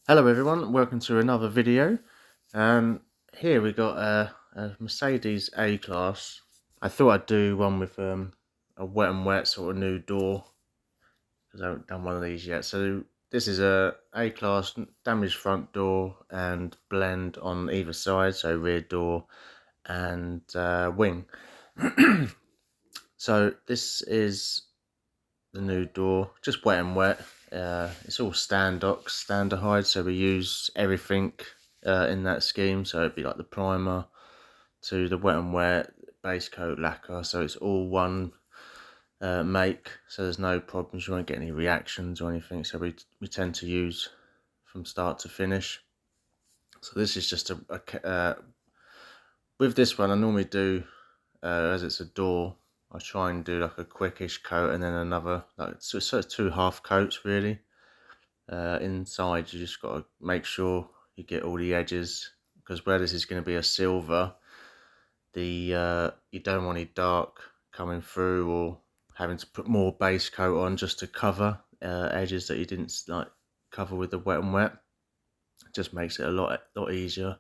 Hello everyone, welcome to another video. Here we got a Mercedes A-Class. I thought I'd do one with a wet and wet sort of new door, because I haven't done one of these yet. So this is a A-Class damaged front door and blend on either side, so rear door and wing. So this is the new door, just wet and wet. It's all standardized, so we use everything in that scheme. So it'd be like the primer to the wet and wet, base coat, lacquer. So it's all one make. So there's no problems. You won't get any reactions or anything. So we tend to use from start to finish. So this is just with this one. I normally do as it's a door. I try and do like a quickish coat and then another, like sort of two half coats really. Inside you just got to make sure you get all the edges, because where this is going to be a silver, you don't want any dark coming through or having to put more base coat on just to cover edges that you didn't like cover with the wet and wet. It just makes it a lot easier.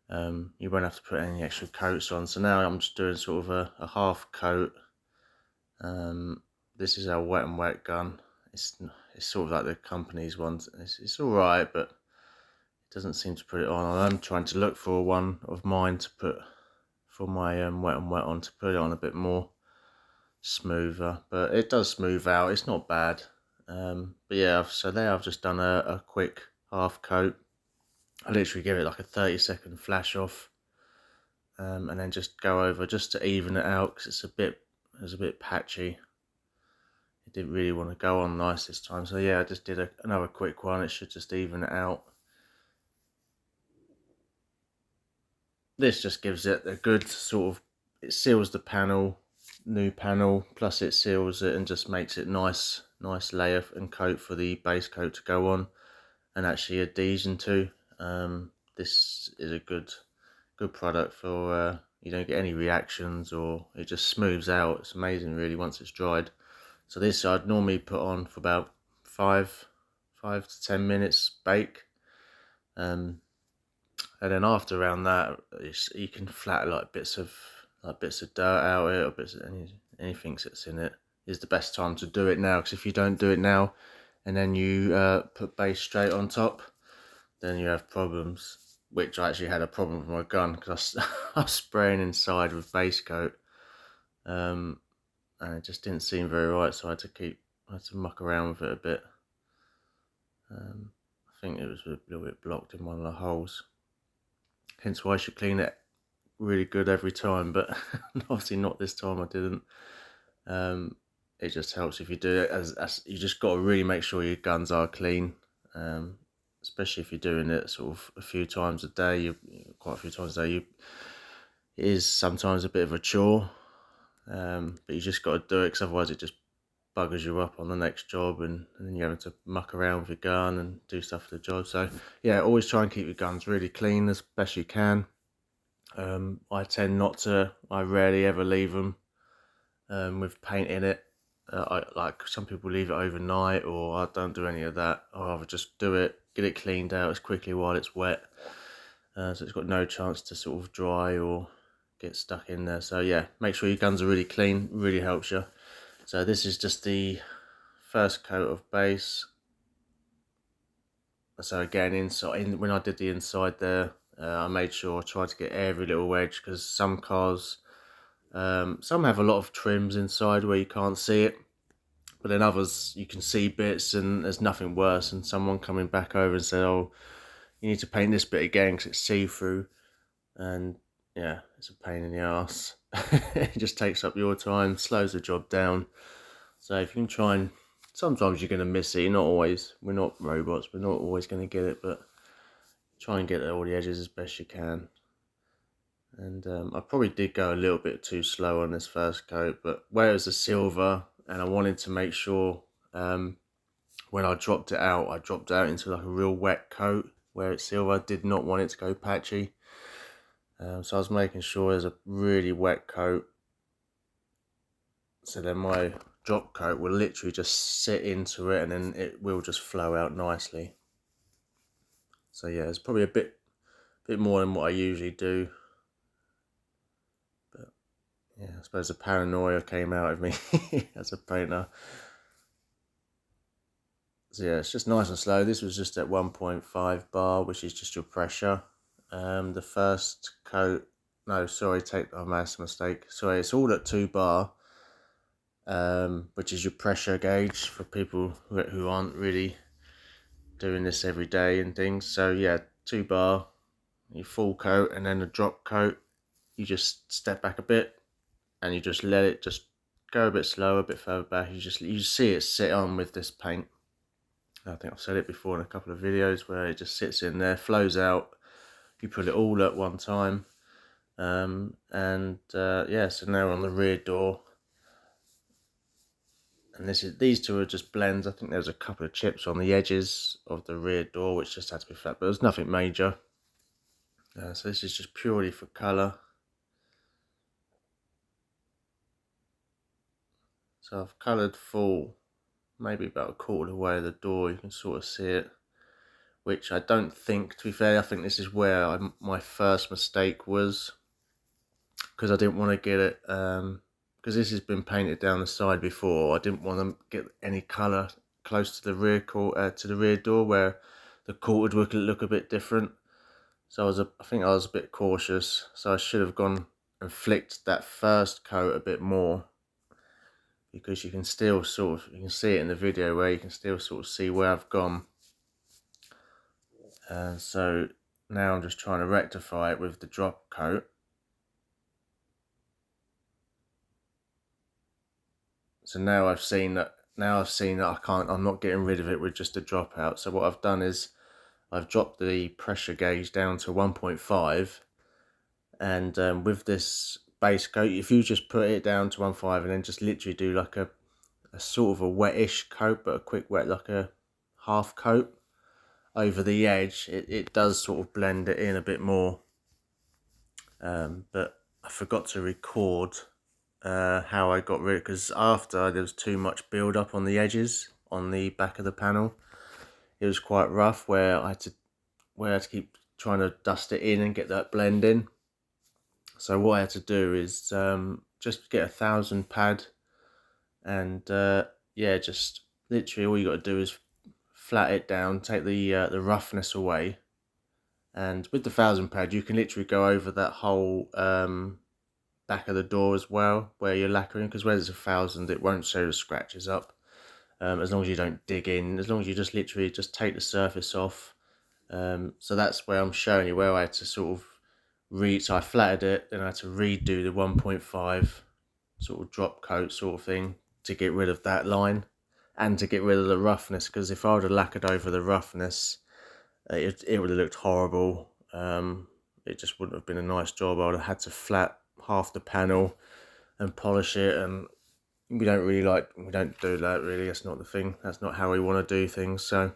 You won't have to put any extra coats on. So now I'm just doing sort of a half coat. This is our wet and wet gun. It's sort of like the company's ones. It's all right, but it doesn't seem to put it on. I'm trying to look for one of mine to put for my wet and wet on, to put it on a bit more smoother, but it does smooth out. It's not bad. But yeah, so there I've just done a quick half coat. I literally give it like a 30-second flash off, and then just go over just to even it out, because it's a bit patchy. It didn't really want to go on nice this time, so yeah, I just did another quick one. It should just even it out. This just gives it a good sort of, it seals the panel, new panel, plus it seals it and just makes it nice layer and coat for the base coat to go on, and actually adhesion too. This is a good product for you don't get any reactions, or it just smooths out. It's amazing really once it's dried. So this I'd normally put on for about 5 to 10 minutes bake, and then after around that, you can flatten like bits of dirt out it, or bits of anything that's in it. Is the best time to do it now, because if you don't do it now and then you put base straight on top, then you have problems. Which I actually had a problem with my gun, because I was spraying inside with base coat, and it just didn't seem very right. So I had to muck around with it a bit. I think it was a little bit blocked in one of the holes. Hence why I should clean it really good every time, but obviously not this time. I didn't. It just helps if you do it, as you just got to really make sure your guns are clean, especially if you're doing it sort of a few times a day. Quite a few times a day. It is sometimes a bit of a chore, but you just got to do it, because otherwise it just buggers you up on the next job, and then you're having to muck around with your gun and do stuff for the job. So yeah, always try and keep your guns really clean as best you can. I tend not to. I rarely ever leave them with paint in it. Like some people leave it overnight, or I don't do any of that. I rather just do it, get it cleaned out as quickly while it's wet, so it's got no chance to sort of dry or get stuck in there. So yeah, make sure your guns are really clean. Really helps you. So this is just the first coat of base. So again, when I did the inside there, I made sure I tried to get every little edge, because some cars, some have a lot of trims inside where you can't see it, but then others you can see bits, and there's nothing worse than someone coming back over and saying, "Oh, you need to paint this bit again because it's see-through," and yeah, it's a pain in the ass. It just takes up your time, slows the job down. So if you can try and, sometimes you're going to miss it. You're not always. We're not robots. We're not always going to get it, but try and get all the edges as best you can. And I probably did go a little bit too slow on this first coat, but where it was a silver, and I wanted to make sure when I dropped it out into like a real wet coat. Where it's silver, I did not want it to go patchy. So I was making sure there's a really wet coat, so then my drop coat will literally just sit into it, and then it will just flow out nicely. So yeah, it's probably a bit more than what I usually do. But yeah, I suppose the paranoia came out of me as a painter. So yeah, it's just nice and slow. This was just at 1.5 bar, which is just your pressure. The first coat, no, sorry, I made a mistake. Sorry, it's all at 2 bar, which is your pressure gauge for people who aren't really doing this every day and things. So yeah, 2 bar, your full coat, and then a drop coat. You just step back a bit, and you just let it just go a bit slower, a bit further back. You see it sit on with this paint. I think I've said it before in a couple of videos where it just sits in there, flows out. You put it all at one time, yeah. So now on the rear door, and these two are just blends. I think there's a couple of chips on the edges of the rear door which just had to be flat, but there's nothing major. So this is just purely for colour. So I've coloured full, maybe about a quarter of the way of the door. You can sort of see it, which I don't think, to be fair, I think this is where my first mistake was, because I didn't want to get it, because this has been painted down the side before. I didn't want to get any colour close to the rear door where the quartered would look a bit different. So I think I was a bit cautious. So I should have gone and flicked that first coat a bit more, because you can still you can see it in the video where you can still sort of see where I've gone. So now I'm just trying to rectify it with the drop coat. So now I've seen that I'm not getting rid of it with just a dropout. So what I've done is I've dropped the pressure gauge down to 1.5, and with this base coat, if you just put it down to 1.5 and then just literally do like a sort of a wettish coat, but a quick wet, like a half coat over the edge, it does sort of blend it in a bit more. But I forgot to record how I got rid of, because after there was too much build up on the edges on the back of the panel. It was quite rough where I had to keep trying to dust it in and get that blend in. So what I had to do is just get a 1000 pad, and yeah, just literally all you got to do is flat it down, take the roughness away, and with the 1000 pad you can literally go over that whole back of the door as well where you're lacquering, because where there's 1000 it won't show the scratches up, as long as you don't dig in, as long as you just literally just take the surface off. So that's where I'm showing you where I had to sort of so I flattered it, then I had to redo the 1.5 sort of drop coat sort of thing to get rid of that line and to get rid of the roughness, because if I would have lacquered over the roughness, it would have looked horrible. It just wouldn't have been a nice job. I would have had to flat half the panel and polish it, and we don't do that really. That's not the thing. That's not how we want to do things. So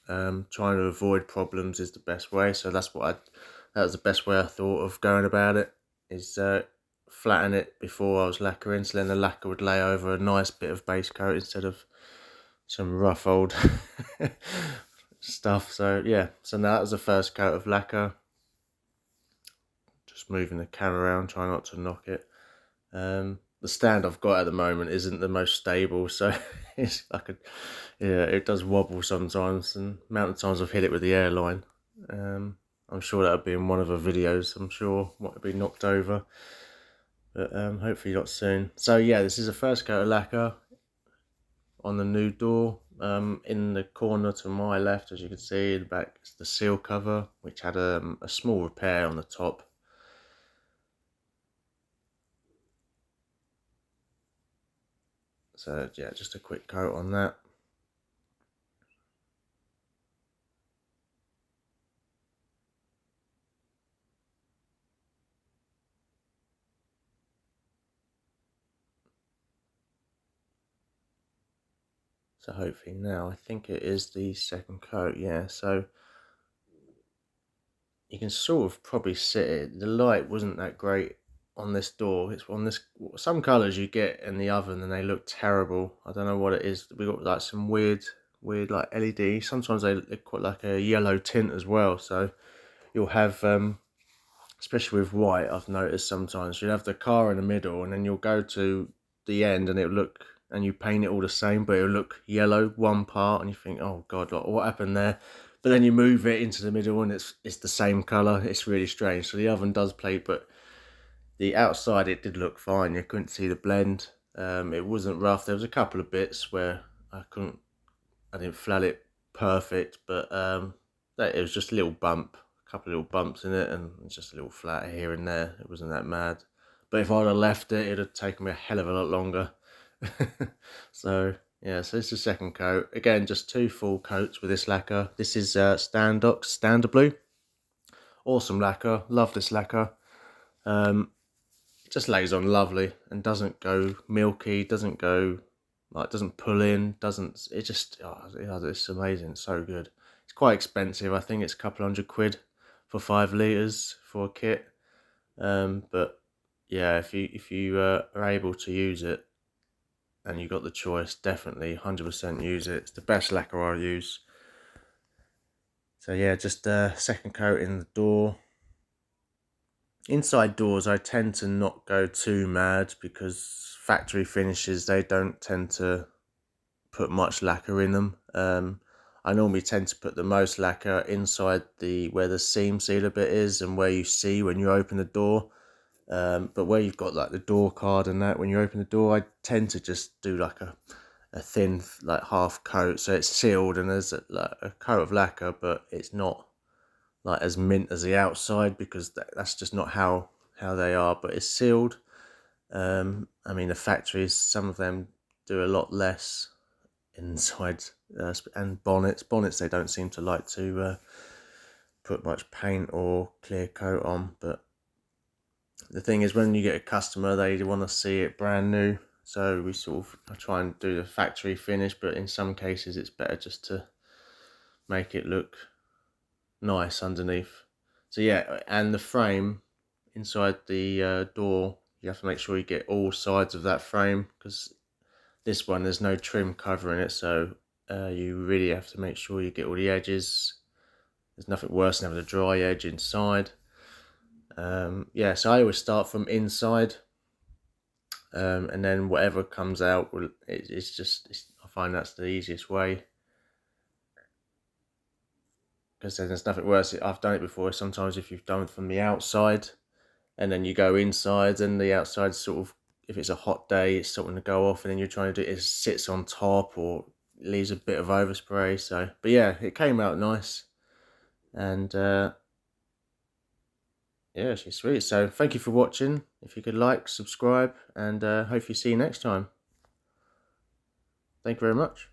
trying to avoid problems is the best way. So that was the best way I thought of going about it, is flatten it before I was lacquering, so then the lacquer would lay over a nice bit of base coat instead of some rough old stuff. So yeah, so now that was the first coat of lacquer. Just moving the camera around, try not to knock it. The stand I've got at the moment isn't the most stable, so it's like it does wobble sometimes, and the amount of times I've hit it with the airline. I'm sure that'll be in one of the videos. I'm sure might be knocked over, but hopefully not soon. So yeah, this is the first coat of lacquer on the new door. In the corner to my left, as you can see, in the back, is the seal cover, which had a small repair on the top. So yeah, just a quick coat on that. So hopefully now, I think it is the second coat, yeah. So you can sort of probably see it. The light wasn't that great on this door. It's on this, some colours you get in the oven and they look terrible. I don't know what it is. We got like some weird weird like LED. Sometimes they're quite like a yellow tint as well. So you'll have, especially with white, I've noticed sometimes you'll have the car in the middle, and then you'll go to the end, and it'll look, and you paint it all the same, but it'll look yellow one part, and you think, oh god, like, what happened there? But then you move it into the middle, and it's the same color. It's really strange. So the oven does play, but the outside, it did look fine. You couldn't see the blend. It wasn't rough. There was a couple of bits where I didn't flat it perfect, but it was just a little bump, a couple of little bumps in it, and just a little flat here and there. It wasn't that mad. But if I'd have left it, it'd have taken me a hell of a lot longer. So yeah, so it's the second coat. Again, just 2 full coats with this lacquer. This is Standox Standard Blue. Awesome lacquer. Love this lacquer. Just lays on lovely and doesn't go milky, doesn't go like, doesn't pull in, doesn't, it just, it's amazing. It's so good. It's quite expensive. I think it's a couple £100 for 5 litres for a kit. But yeah, if you are able to use it and you got the choice, definitely 100% use it. It's the best lacquer I use. So yeah, just second coat in the door. Inside doors, I tend to not go too mad because factory finishes, they don't tend to put much lacquer in them. I normally tend to put the most lacquer inside where the seam sealer bit is and where you see when you open the door. But where you've got like the door card and that, when you open the door, I tend to just do like a thin, like half coat, so it's sealed and there's like a coat of lacquer, but it's not like as mint as the outside, because that's just not how they are. But it's sealed. I mean, the factories, some of them do a lot less inside, and bonnets they don't seem to like to put much paint or clear coat on. But the thing is, when you get a customer, they want to see it brand new, so we sort of try and do the factory finish, but in some cases it's better just to make it look nice underneath. So yeah, and the frame inside the door, you have to make sure you get all sides of that frame, because this one, there's no trim covering it, so you really have to make sure you get all the edges. There's nothing worse than having a dry edge inside. Yeah, so I always start from inside, and then whatever comes out, I find that's the easiest way. Because there's nothing worse. I've done it before. Sometimes if you've done it from the outside and then you go inside, and the outside sort of, if it's a hot day, it's starting to go off, and then you're trying to do it, it sits on top or leaves a bit of overspray. So, but yeah, it came out nice, and yeah, she's sweet. So thank you for watching. If you could like, subscribe, and hopefully see you next time. Thank you very much.